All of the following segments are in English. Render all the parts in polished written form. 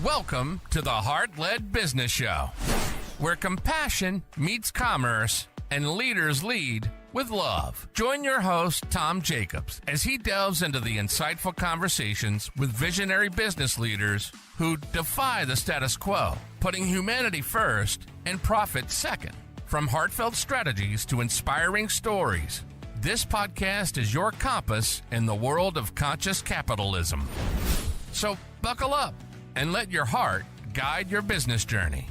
Welcome to the Heart-Led Business Show, where compassion meets commerce and leaders lead with love. Join your host, Tom Jacobs, as he delves into the insightful conversations with visionary business leaders who defy the status quo, putting humanity first and profit second. From heartfelt strategies to inspiring stories, this podcast is your compass in the world of conscious capitalism. So buckle up and let your heart guide your business journey.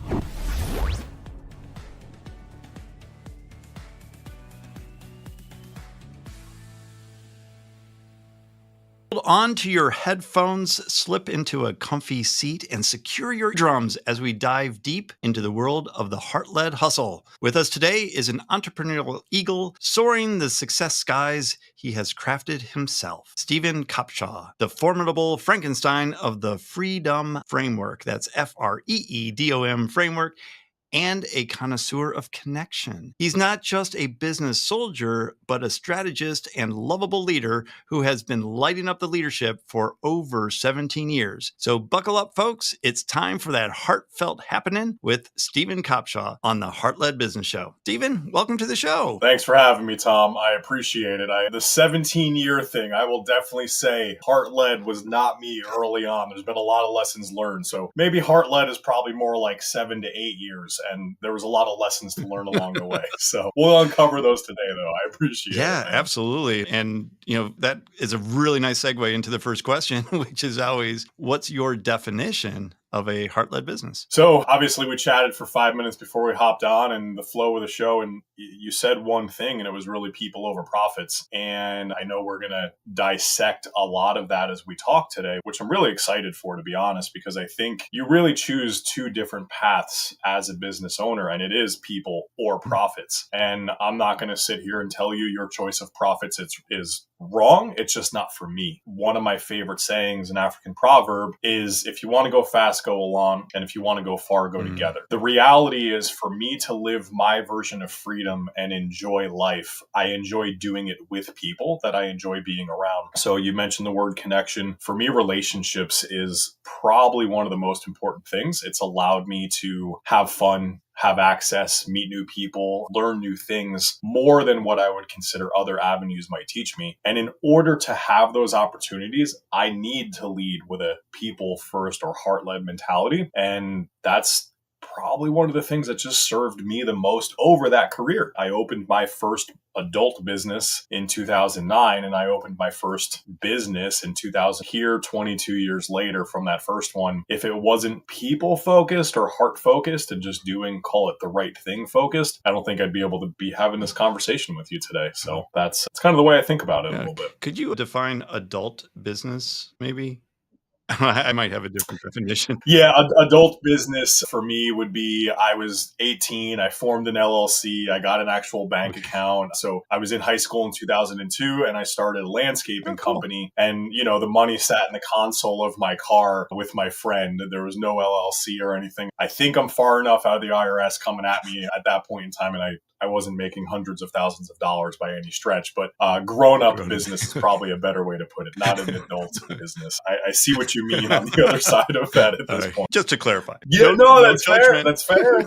Hold on to your headphones, slip into a comfy seat, and secure your drums as we dive deep into the world of the heart-led hustle. With us today is an entrepreneurial eagle soaring the success skies he has crafted himself. Stephen Kopshaw, the formidable Frankenstein of the Freedom Framework. That's F-R-E-E-D-O-M framework. And a connoisseur of connection. He's not just a business soldier, but a strategist and lovable leader who has been lighting up the leadership for over 17 years. So buckle up, folks. It's time for that heartfelt happening with Stephen Kopshaw on the Heart-Led Business Show. Stephen, welcome to the show. Thanks for having me, Tom. I appreciate it. The 17-year thing, I will definitely say heart-led was not me early on. There's been a lot of lessons learned. So maybe heart-led is probably more like 7 to 8 years. And there was a lot of lessons to learn along the way. So we'll uncover those today, though. I appreciate it. Yeah, absolutely. And, that is a really nice segue into the first question, which is always, what's your definition of a heart-led business? So obviously we chatted for 5 minutes before we hopped on and the flow of the show. And you said one thing, and it was really people over profits. And I know we're going to dissect a lot of that as we talk today, which I'm really excited for, to be honest, because I think you really choose two different paths as a business owner, and it is people or profits. And I'm not going to sit here and tell you your choice of profits is wrong. It's just not for me. One of my favorite sayings, an African proverb, is if you want to go fast, go along. And if you want to go far, go together. The reality is, for me to live my version of freedom and enjoy life, I enjoy doing it with people that I enjoy being around. So you mentioned the word connection. For me, relationships is probably one of the most important things. It's allowed me to have fun, have access, meet new people, learn new things more than what I would consider other avenues might teach me. And in order to have those opportunities, I need to lead with a people first or heart-led mentality. And that's probably one of the things that just served me the most over that career. I opened my first adult business in 2009, and I opened my first business in 2000. Here, 22 years later from that first one, if it wasn't people focused or heart focused and just doing, call it the right thing focused, I don't think I'd be able to be having this conversation with you today. So that's kind of the way I think about it a little bit. Could you define adult business, maybe? I might have a different definition. Yeah, adult business for me would be, I was 18, I formed an LLC, I got an actual bank account. So I was in high school in 2002 and I started a landscaping company. And, the money sat in the console of my car with my friend. There was no LLC or anything. I think I'm far enough out of the IRS coming at me at that point in time. And I wasn't making hundreds of thousands of dollars by any stretch, but grown-up business is probably a better way to put it, not an adult business. I see what you mean on the other side of that at this point. Just to clarify. Yeah, no, that's fair. That's fair.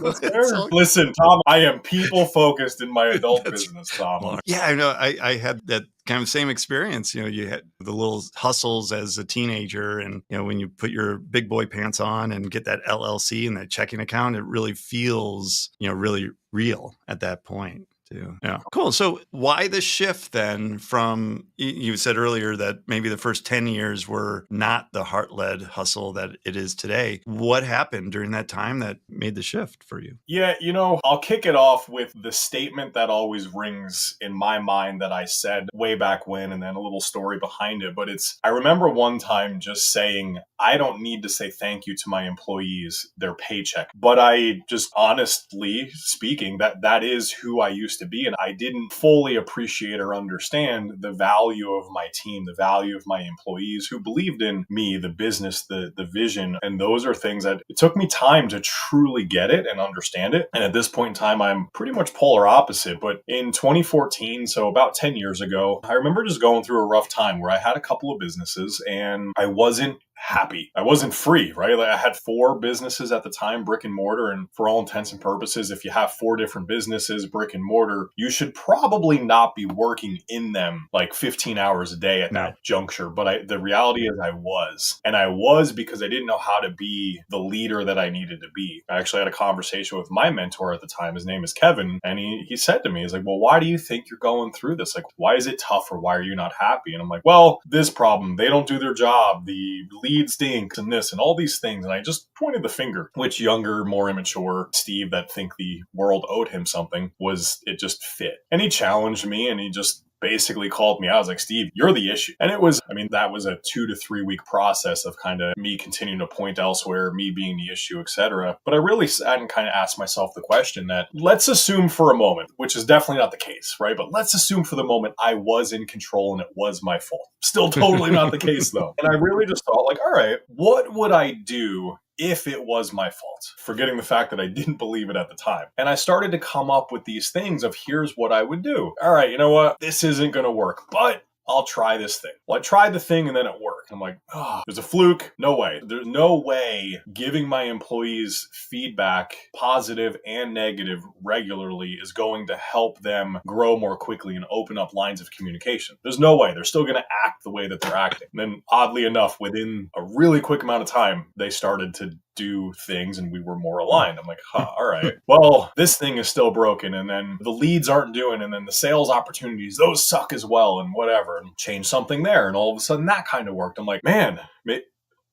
Listen, Tom, I am people-focused in my adult business, Tom. Yeah, I know. I had that kind of same experience. You had the little hustles as a teenager, and when you put your big boy pants on and get that LLC and that checking account, it really feels really real at that point too. Yeah, cool. So why the shift then from, you said earlier that maybe the first 10 years were not the heart-led hustle that it is today. What happened during that time that made the shift for you? Yeah, I'll kick it off with the statement that always rings in my mind that I said way back when, and then a little story behind it. But I remember one time just saying, I don't need to say thank you to my employees, their paycheck. But I just honestly speaking, that is who I used to be. And I didn't fully appreciate or understand the value of my team, the value of my employees who believed in me, the business, the vision. And those are things that it took me time to truly get it and understand it. And at this point in time, I'm pretty much polar opposite. But in 2014, so about 10 years ago, I remember just going through a rough time where I had a couple of businesses and I wasn't happy. I wasn't free, right? Like I had 4 businesses at the time, brick and mortar. And for all intents and purposes, if you have 4 different businesses, brick and mortar, you should probably not be working in them like 15 hours a day at that juncture. But the reality is I was. And I was because I didn't know how to be the leader that I needed to be. I actually had a conversation with my mentor at the time. His name is Kevin. And he said to me, he's like, well, why do you think you're going through this? Like, why is it tough or why are you not happy? And I'm like, well, this problem, they don't do their job. The lead stinks and this and all these things. And I just pointed the finger, which younger, more immature Steve that think the world owed him something it just fit. And he challenged me and he just basically called me out. I was like, Steve, you're the issue. And that was a 2 to 3 week process of kind of me continuing to point elsewhere, me being the issue, etc. But I really sat and kind of asked myself the question that let's assume for a moment, which is definitely not the case, right? But let's assume for the moment I was in control and it was my fault. Still totally not the case though. And I really just thought like, all right, what would I do if it was my fault, forgetting the fact that I didn't believe it at the time. And I started to come up with these things of here's what I would do. All right, you know what? This isn't going to work, but I'll try this thing. Well, I tried the thing and then it worked. I'm like, there's a fluke. No way. There's no way giving my employees feedback, positive and negative, regularly is going to help them grow more quickly and open up lines of communication. There's no way. They're still going to act the way that they're acting. And then oddly enough, within a really quick amount of time, they started to do things and we were more aligned. I'm like, all right. Well, this thing is still broken. And then the leads aren't doing, and then the sales opportunities, those suck as well and whatever, and change something there. And all of a sudden that kind of worked. I'm like, man,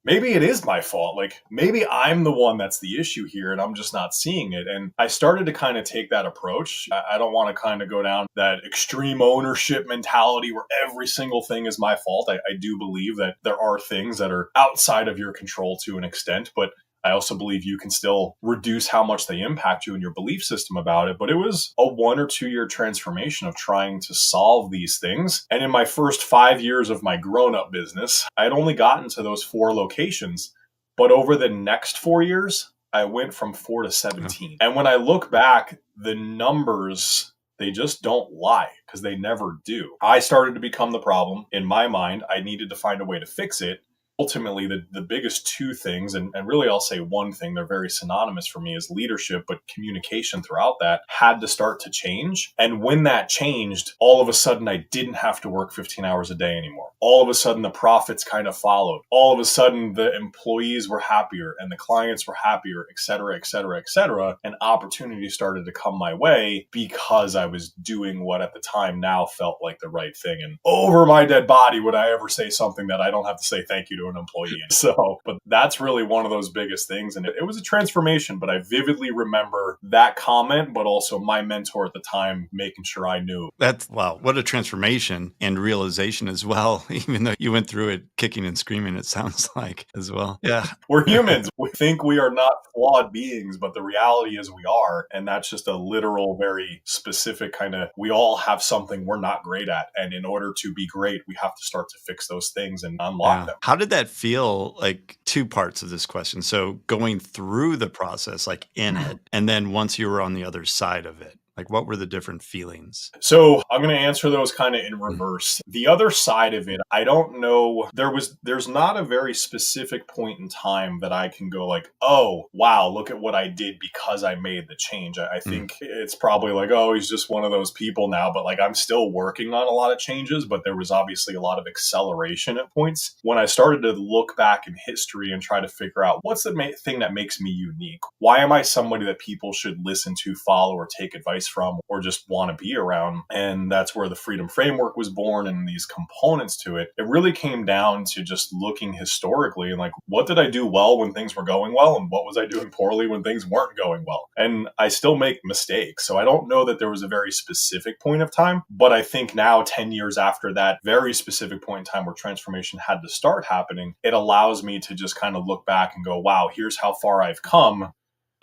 maybe it is my fault. Like maybe I'm the one that's the issue here and I'm just not seeing it. And I started to kind of take that approach. I don't want to kind of go down that extreme ownership mentality where every single thing is my fault. I do believe that there are things that are outside of your control to an extent, but I also believe you can still reduce how much they impact you and your belief system about it. But it was a 1 or 2 year transformation of trying to solve these things. And in my first 5 years of my grown-up business, I had only gotten to those 4 locations. But over the next 4 years, I went from 4 to 17. And when I look back, the numbers, they just don't lie because they never do. I started to become the problem. In my mind, I needed to find a way to fix it. Ultimately, the biggest 2 things, and really I'll say one thing, they're very synonymous for me, is leadership, but communication throughout that had to start to change. And when that changed, all of a sudden I didn't have to work 15 hours a day anymore. All of a sudden the profits kind of followed. All of a sudden the employees were happier and the clients were happier, et cetera, et cetera, et cetera. And opportunities started to come my way because I was doing what at the time now felt like the right thing. And over my dead body would I ever say something that I don't have to say thank you to an employee. So, but that's really one of those biggest things. And it was a transformation, but I vividly remember that comment, but also my mentor at the time making sure I knew. Wow, what a transformation and realization as well, even though you went through it kicking and screaming, it sounds like as well. Yeah. We're humans. We think we are not flawed beings, but the reality is we are. And that's just a literal, very specific kind of, we all have something we're not great at. And in order to be great, we have to start to fix those things and unlock them. How did that feel? Like 2 parts of this question. So going through the process, like in it, and then once you were on the other side of it, like what were the different feelings? So I'm going to answer those kind of in reverse. The other side of it, I don't know. There's not a very specific point in time that I can go like, oh, wow, look at what I did because I made the change. I think it's probably like, oh, he's just one of those people now. But like I'm still working on a lot of changes, but there was obviously a lot of acceleration at points. When I started to look back in history and try to figure out what's the thing that makes me unique? Why am I somebody that people should listen to, follow, or take advice from, or just want to be around? And that's where the Freedom Framework was born and these components to it. It really came down to just looking historically and like, what did I do well when things were going well? And what was I doing poorly when things weren't going well? And I still make mistakes. So I don't know that there was a very specific point of time, but I think now 10 years after that very specific point in time where transformation had to start happening, it allows me to just kind of look back and go, wow, here's how far I've come.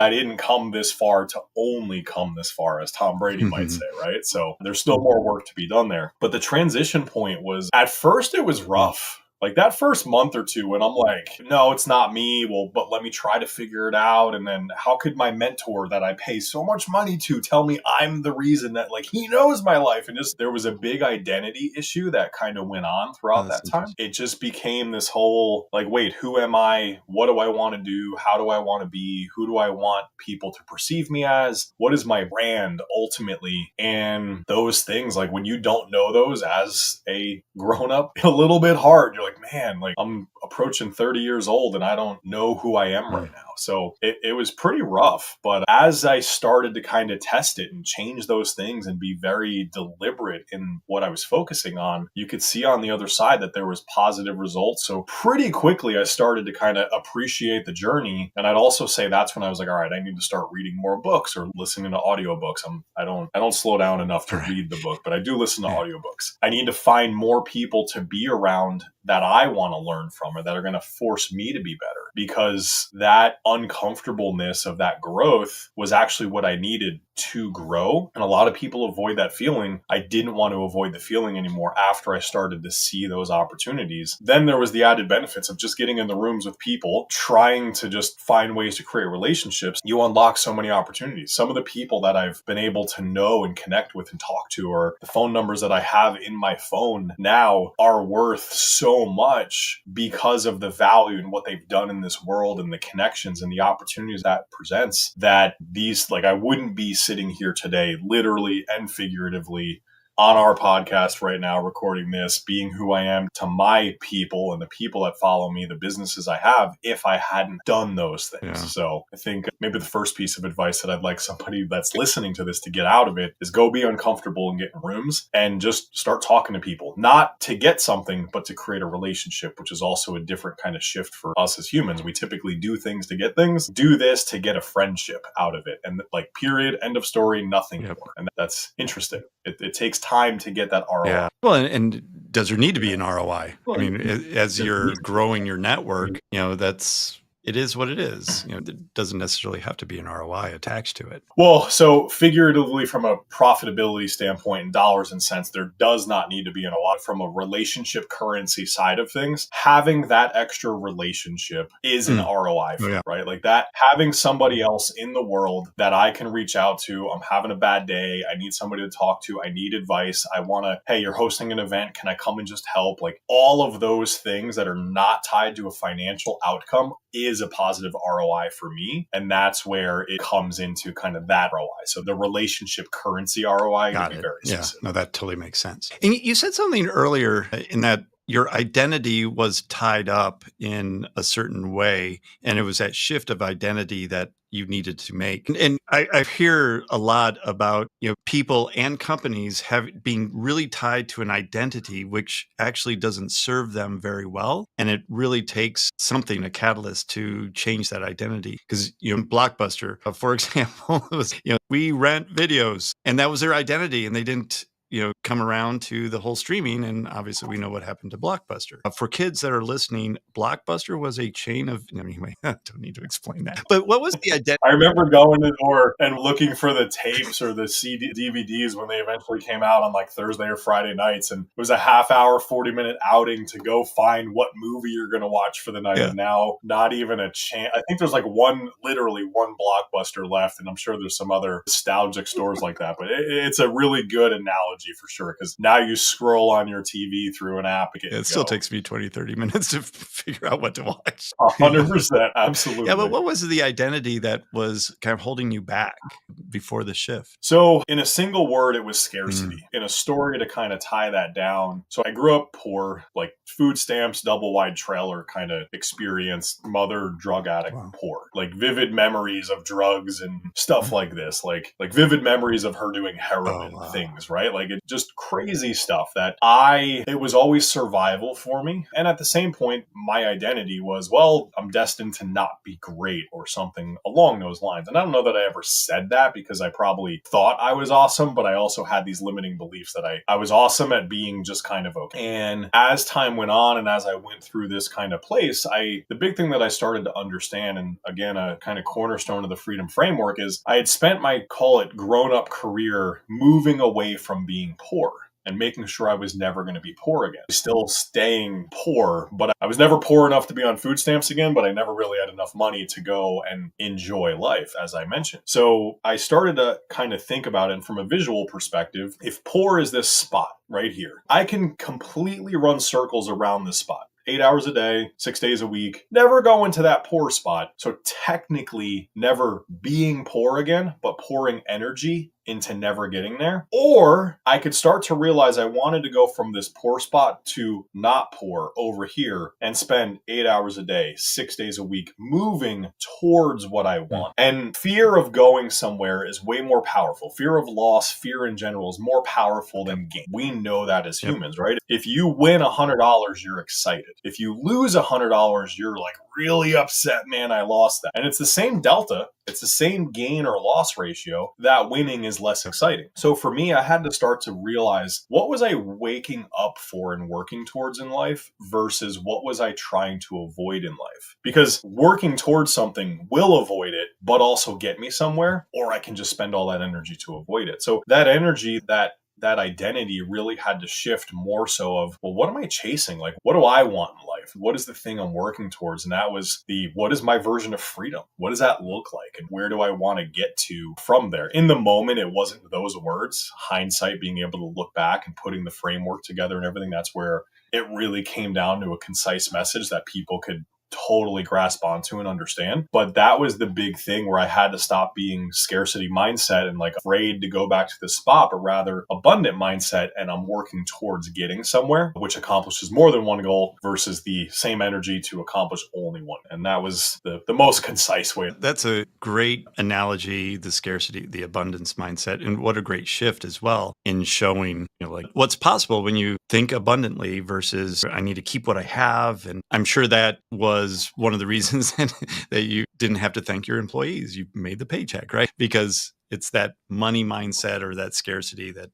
I didn't come this far to only come this far, as Tom Brady might say, right? So there's still more work to be done there. But the transition point was, at first it was rough. Like that first month or two when I'm like, no, it's not me. Well, but let me try to figure it out. And then how could my mentor that I pay so much money to tell me I'm the reason that like he knows my life? And just there was a big identity issue that kind of went on throughout that time. It just became this whole like, wait, who am I? What do I want to do? How do I want to be? Who do I want people to perceive me as? What is my brand ultimately? And those things, like when you don't know those as a grown up, a little bit hard. You're like, man, like I'm approaching 30 years old and I don't know who I am right now. So it was pretty rough. But as I started to kind of test it and change those things and be very deliberate in what I was focusing on, you could see on the other side that there was positive results. So pretty quickly, I started to kind of appreciate the journey. And I'd also say that's when I was like, all right, I need to start reading more books or listening to audiobooks. I don't slow down enough to read the book, but I do listen to audiobooks. I need to find more people to be around that I want to learn from or that are going to force me to be better, because that uncomfortableness of that growth was actually what I needed to grow. And a lot of people avoid that feeling. I didn't want to avoid the feeling anymore after I started to see those opportunities. Then there was the added benefits of just getting in the rooms with people, trying to just find ways to create relationships. You unlock so many opportunities. Some of the people that I've been able to know and connect with and talk to, or the phone numbers that I have in my phone now, are worth so much because of the value and what they've done in this world and the connections and the opportunities that presents, that these, like, I wouldn't be sitting here today, literally and figuratively, on our podcast right now, recording this, being who I am to my people and the people that follow me, the businesses I have, if I hadn't done those things. Yeah. So I think maybe the first piece of advice that I'd like somebody that's listening to this to get out of it is go be uncomfortable and get in rooms and just start talking to people, not to get something, but to create a relationship, which is also a different kind of shift for us as humans. We typically do things to get things, do this to get a friendship out of it. And like, period, end of story, nothing more. And that's interesting. It takes time to get that ROI. Yeah. Well, and does there need to be an ROI? I mean, as you're growing your network, it is what it is. It doesn't necessarily have to be an ROI attached to it. Well, so figuratively, from a profitability standpoint in dollars and cents, there does not need to be an ROI. From a relationship currency side of things, having that extra relationship is an ROI, right? Like that, having somebody else in the world that I can reach out to. I'm having a bad day. I need somebody to talk to. I need advice. I want to, hey, you're hosting an event. Can I come and just help? Like all of those things that are not tied to a financial outcome is a positive ROI for me. And that's where it comes into kind of that ROI. So the relationship currency ROI would be very specific. No, that totally makes sense. And you said something earlier in that your identity was tied up in a certain way, and it was that shift of identity that you needed to make. And I hear a lot about people and companies being really tied to an identity, which actually doesn't serve them very well. And it really takes something, a catalyst, to change that identity. Because Blockbuster, for example, was we rent videos, and that was their identity, and they didn't come around to the whole streaming. And obviously we know what happened to Blockbuster. For kids that are listening, Blockbuster was a chain of, anyway, I don't need to explain that. But what was the identity? I remember going to the door and looking for the tapes or the DVDs when they eventually came out on like Thursday or Friday nights. And it was a half hour, 40-minute outing to go find what movie you're going to watch for the night. And now not even a chance. I think there's like literally one Blockbuster left. And I'm sure there's some other nostalgic stores like that. But it's a really good analogy for sure, because now you scroll on your TV through an app. It still takes me 20, 30 minutes to figure out what to watch. 100%. Absolutely. Yeah, but what was the identity that was kind of holding you back before the shift? So in a single word, it was scarcity. In a story to kind of tie that down. So I grew up poor, like food stamps, double wide trailer kind of experience, mother drug addict, poor, like vivid memories of drugs and stuff like this, like vivid memories of her doing heroin things, right? Like it just crazy stuff that it was always survival for me. And at the same point, my identity was, well, I'm destined to not be great or something along those lines. And I don't know that I ever said that, because I probably thought I was awesome, but I also had these limiting beliefs that I was awesome at being just kind of okay. And as time went on and as I went through this kind of place, the big thing that I started to understand, and again, a kind of cornerstone of the Freedom Framework, is I had spent my, call it, grown-up career moving away from being poor. and making sure I was never going to be poor again. Still staying poor, but I was never poor enough to be on food stamps again, but I never really had enough money to go and enjoy life, as I mentioned. So I started to kind of think about it from a visual perspective. If poor is this spot right here, I can completely run circles around this spot. 8 hours a day, 6 days a week, never go into that poor spot. So technically never being poor again, but pouring energy into never getting there. Or I could start to realize I wanted to go from this poor spot to not poor over here and spend 8 hours a day, 6 days a week, moving towards what I want. And fear of going somewhere is way more powerful. Fear of loss, fear in general is more powerful than gain. We know that as humans, right? If you win $100, you're excited. If you lose $100, you're like really upset, man, I lost that. And it's the same delta. It's the same gain or loss ratio. That winning is less exciting. So for me, I had to start to realize, what was I waking up for and working towards in life versus what was I trying to avoid in life? Because working towards something will avoid it, but also get me somewhere, or I can just spend all that energy to avoid it. So that energy, that identity really had to shift more so of, well, what am I chasing? Like, what do I want in life? What is the thing I'm working towards? And that was what is my version of freedom? What does that look like? And where do I want to get to from there? In the moment, it wasn't those words. Hindsight, being able to look back and putting the framework together and everything, that's where it really came down to a concise message that people could totally grasp onto and understand. But that was the big thing where I had to stop being scarcity mindset and like afraid to go back to the spot, but rather abundant mindset. And I'm working towards getting somewhere, which accomplishes more than one goal versus the same energy to accomplish only one. And that was the most concise way. That's a great analogy, the scarcity, the abundance mindset. And what a great shift as well in showing, like what's possible when you think abundantly versus I need to keep what I have. And I'm sure that was one of the reasons that you didn't have to thank your employees. You made the paycheck, right? Because it's that money mindset or that scarcity that,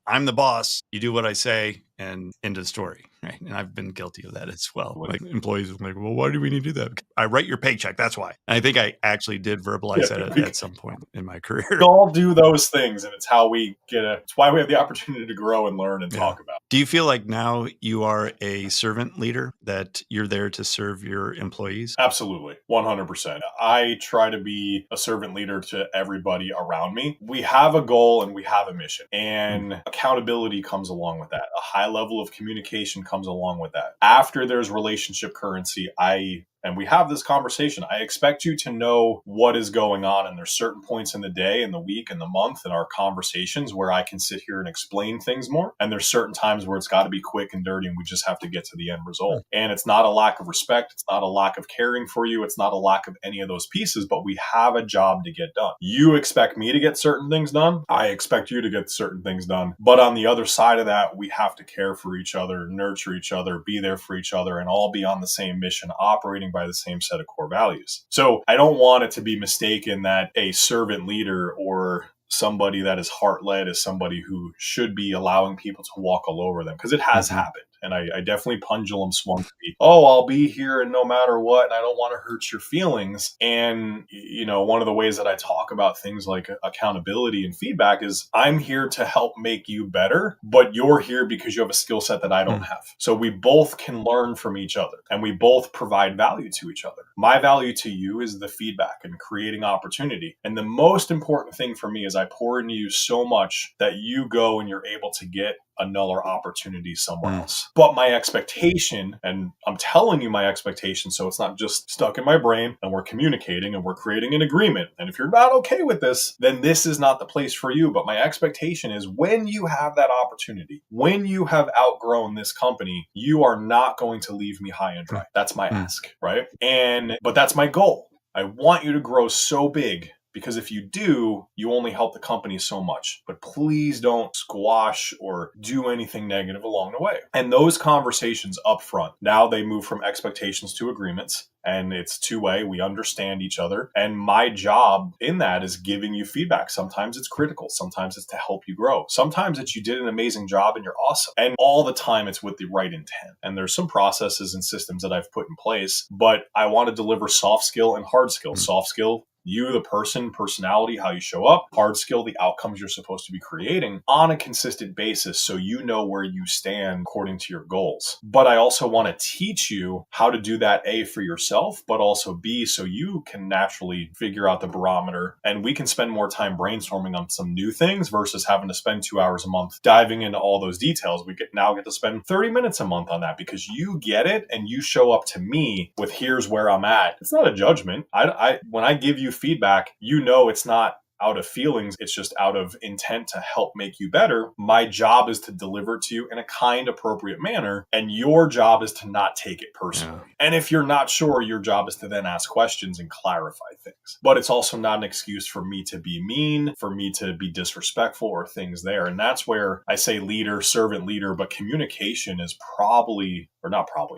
I'm the boss, you do what I say, and end of story, right? And I've been guilty of that as well. Like employees are like, well, why do we need to do that? I write your paycheck, that's why. And I think I actually did verbalize that at some point in my career. We all do those things, and it's how we it's why we have the opportunity to grow and learn and talk about. Do you feel like now you are a servant leader, that you're there to serve your employees? Absolutely. 100%. I try to be a servant leader to everybody around me. We have a goal and we have a mission, and accountability comes along with that. A high level of communication comes along with that. After there's relationship currency, and we have this conversation, I expect you to know what is going on. And there's certain points in the day and the week and the month in our conversations where I can sit here and explain things more. And there's certain times where it's got to be quick and dirty and we just have to get to the end result. And it's not a lack of respect. It's not a lack of caring for you. It's not a lack of any of those pieces, but we have a job to get done. You expect me to get certain things done. I expect you to get certain things done. But on the other side of that, we have to care for each other, nurture each other, be there for each other, and all be on the same mission, operating by the same set of core values. So I don't want it to be mistaken that a servant leader or somebody that is heart-led is somebody who should be allowing people to walk all over them, because it has happened. And I definitely pendulum swung to be, I'll be here and no matter what, and I don't want to hurt your feelings. And, one of the ways that I talk about things like accountability and feedback is I'm here to help make you better, but you're here because you have a skill set that I don't have. So we both can learn from each other and we both provide value to each other. My value to you is the feedback and creating opportunity. And the most important thing for me is I pour into you so much that you go and you're able to get another opportunity somewhere else. But my expectation, and I'm telling you my expectation, so it's not just stuck in my brain, and we're communicating and we're creating an agreement. And if you're not okay with this, then this is not the place for you. But my expectation is when you have that opportunity, when you have outgrown this company, you are not going to leave me high and dry. That's my ask, right? But that's my goal. I want you to grow so big, because if you do, you only help the company so much. But please don't squash or do anything negative along the way. And those conversations up front, now they move from expectations to agreements. And it's two-way. We understand each other. And my job in that is giving you feedback. Sometimes it's critical. Sometimes it's to help you grow. Sometimes it's you did an amazing job and you're awesome. And all the time it's with the right intent. And there's some processes and systems that I've put in place. But I want to deliver soft skill and hard skill. Soft skill, you, the person, personality, how you show up, hard skill, the outcomes you're supposed to be creating on a consistent basis so you know where you stand according to your goals. But I also want to teach you how to do that, A, for yourself, but also B, so you can naturally figure out the barometer and we can spend more time brainstorming on some new things versus having to spend 2 hours a month diving into all those details. We now get to spend 30 minutes a month on that because you get it and you show up to me with here's where I'm at. It's not a judgment. When I give you feedback, you know it's not out of feelings. It's just out of intent to help make you better. My job is to deliver to you in a kind, appropriate manner. And your job is to not take it personally. Yeah. And if you're not sure, your job is to then ask questions and clarify things. But it's also not an excuse for me to be mean, for me to be disrespectful or things there. And that's where I say leader, servant leader, but communication is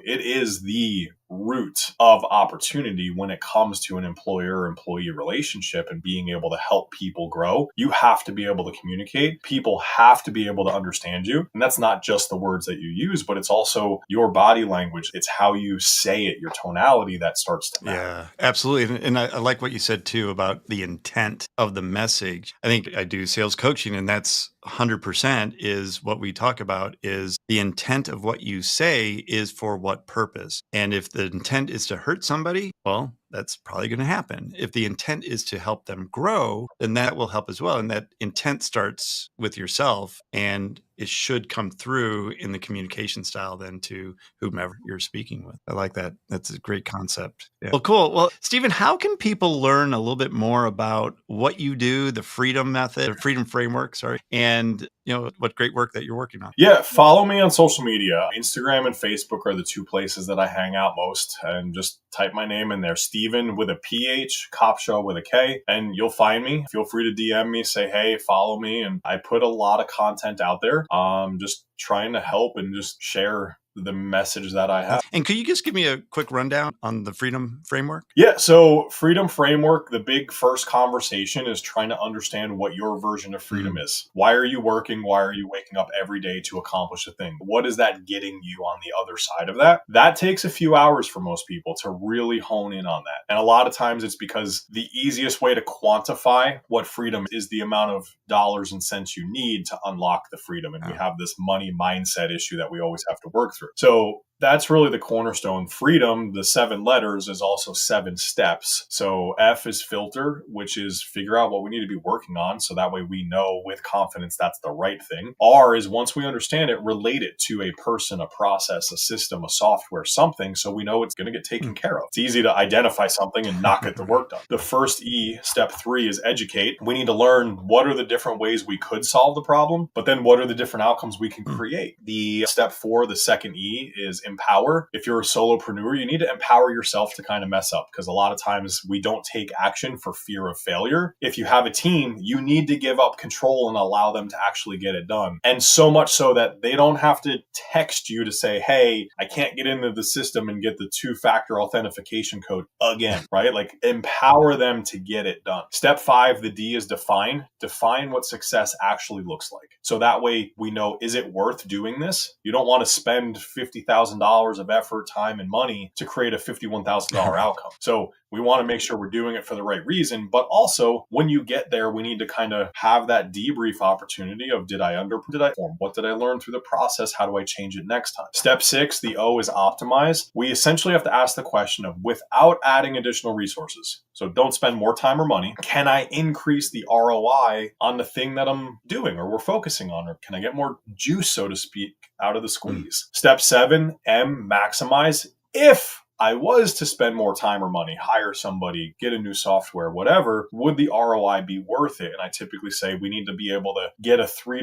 it is the root of opportunity when it comes to an employer-employee relationship and being able to help people grow. You have to be able to communicate. People have to be able to understand you. And that's not just the words that you use, but it's also your body language. It's how you say it, your tonality that starts to matter. Yeah, absolutely. And I like what you said too about the intent of the message. I think I do sales coaching, and that's 100% is what we talk about is the intent of what you say is for what purpose. And if the intent is to hurt somebody, well, that's probably going to happen. If the intent is to help them grow, then that will help as well. And that intent starts with yourself, and it should come through in the communication style then to whomever you're speaking with. I like that. That's a great concept. Yeah. Well, cool. Well, Stephen, how can people learn a little bit more about what you do, the freedom method, or freedom framework, and what great work that you're working on? Yeah, follow me on social media. Instagram and Facebook are the two places that I hang out most. And just type my name in there, Stephen with a PH, Kopshaw with a K, and you'll find me. Feel free to DM me, say, hey, follow me. And I put a lot of content out there, just trying to help and just share the message that I have. And could you just give me a quick rundown on the freedom framework? Yeah. So freedom framework, the big first conversation is trying to understand what your version of freedom is. Why are you working? Why are you waking up every day to accomplish a thing? What is that getting you on the other side of that? That takes a few hours for most people to really hone in on that. And a lot of times it's because the easiest way to quantify what freedom is the amount of dollars and cents you need to unlock the freedom. And we have this money mindset issue that we always have to work through. So that's really the cornerstone. Freedom, the 7 letters, is also 7 steps. So F is filter, which is figure out what we need to be working on. So that way we know with confidence that's the right thing. R is once we understand it, relate it to a person, a process, a system, a software, something. So we know it's going to get taken care of. It's easy to identify something and not get the work done. The first E, step 3, is educate. We need to learn what are the different ways we could solve the problem, but then what are the different outcomes we can create. The step 4, the second E, is empower. If you're a solopreneur, you need to empower yourself to kind of mess up because a lot of times we don't take action for fear of failure. If you have a team, you need to give up control and allow them to actually get it done. And so much so that they don't have to text you to say, hey, I can't get into the system and get the 2-factor authentication code again, right? Like empower them to get it done. Step 5, the D, is define. Define what success actually looks like. So that way we know, is it worth doing this? You don't want to spend $50,000 of effort, time, and money to create a $51,000 outcome. So we want to make sure we're doing it for the right reason. But also, when you get there, we need to kind of have that debrief opportunity of did I underperform? What did I learn through the process? How do I change it next time? Step 6, the O, is optimize. We essentially have to ask the question of, without adding additional resources, so don't spend more time or money, can I increase the ROI on the thing that I'm doing or we're focusing on? Or can I get more juice, so to speak, out of the squeeze? Step 7, M, maximize. If I was to spend more time or money, hire somebody, get a new software, whatever, would the ROI be worth it? And I typically say we need to be able to get a 3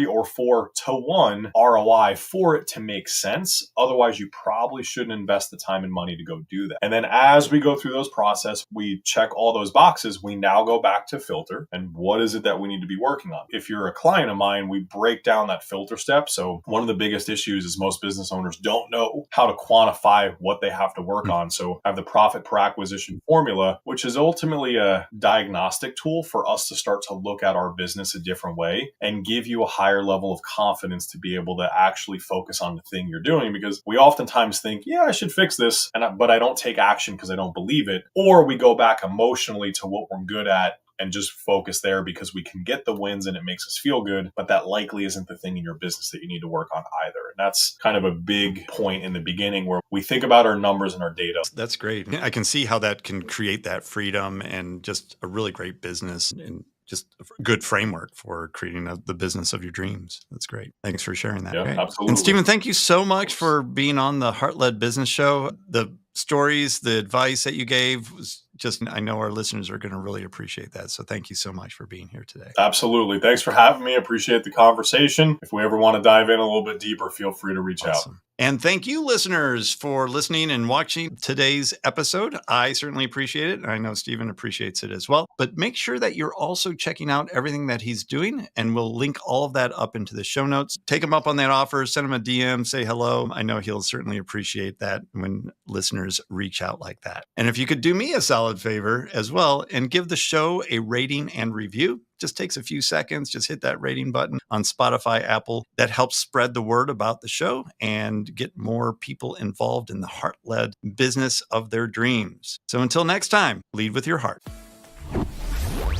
or 4 to 1 ROI for it to make sense. Otherwise, you probably shouldn't invest the time and money to go do that. And then as we go through those process, we check all those boxes. We now go back to filter. And what is it that we need to be working on? If you're a client of mine, we break down that filter step. So one of the biggest issues is most business owners don't know how to quantify what they have to work on. So I have the profit per acquisition formula, which is ultimately a diagnostic tool for us to start to look at our business a different way and give you a higher level of confidence to be able to actually focus on the thing you're doing. Because we oftentimes think, yeah, I should fix this, but I don't take action because I don't believe it. Or we go back emotionally to what we're good at and just focus there because we can get the wins and it makes us feel good, but that likely isn't the thing in your business that you need to work on either. And that's kind of a big point in the beginning where we think about our numbers and our data. That's great. I can see how that can create that freedom and just a really great business and just a good framework for creating the business of your dreams. That's great. Thanks for sharing that. Yeah, Great. absolutely. And Stephen, thank you so much for being on the Heart-Led Business Show. The stories, the advice that you gave was just, I know our listeners are going to really appreciate that. So thank you so much for being here today. Absolutely. Thanks for having me. Appreciate the conversation. If we ever want to dive in a little bit deeper, feel free to reach out. And thank you, listeners, for listening and watching today's episode. I certainly appreciate it. I know Stephen appreciates it as well. But make sure that you're also checking out everything that he's doing, and we'll link all of that up into the show notes. Take him up on that offer, send him a DM, say hello. I know he'll certainly appreciate that when listeners reach out like that. And if you could do me a solid favor as well and give the show a rating and review. Just takes a few seconds. Just hit that rating button on Spotify, Apple. That helps spread the word about the show and get more people involved in the heart-led business of their dreams. So until next time, lead with your heart.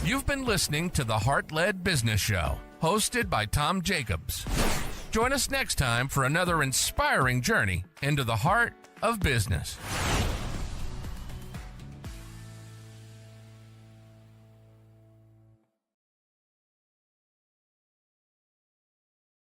You've been listening to the Heart-Led Business Show, hosted by Tom Jacobs. Join us next time for another inspiring journey into the heart of business.